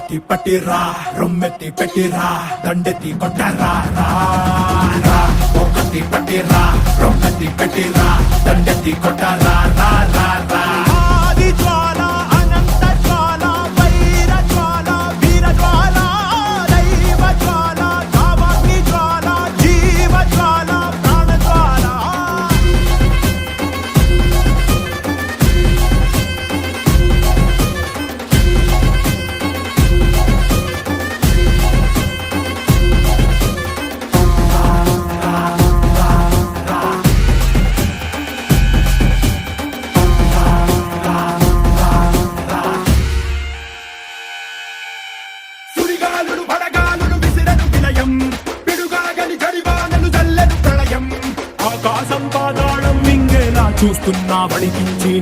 ఒక్కొక్కటి పట్టిరా రొమ్మెత్తి పెట్టిరా దండెత్తి కొట్టరా రా రా ఒక్కటి పట్టిరా రొమ్మెత్తి పెట్టిరా దండెత్తి కొట్టరా రా రా రా ఆది జ్వాల అనంత జ్వాల వైర జ్వాల వీర జ్వాల దైవ జ్వాల కామాగ్ని జ్వాల జీవ జ్వాల ప్రాణ జ్వాల సుడిగాలులు పడగాలులు విసిరను విలయం పిడుగాగలి జడివానలు చల్లెను ప్రళయం ఆకాశం పాతాళం మింగేలా చూస్తున్నా వడికించి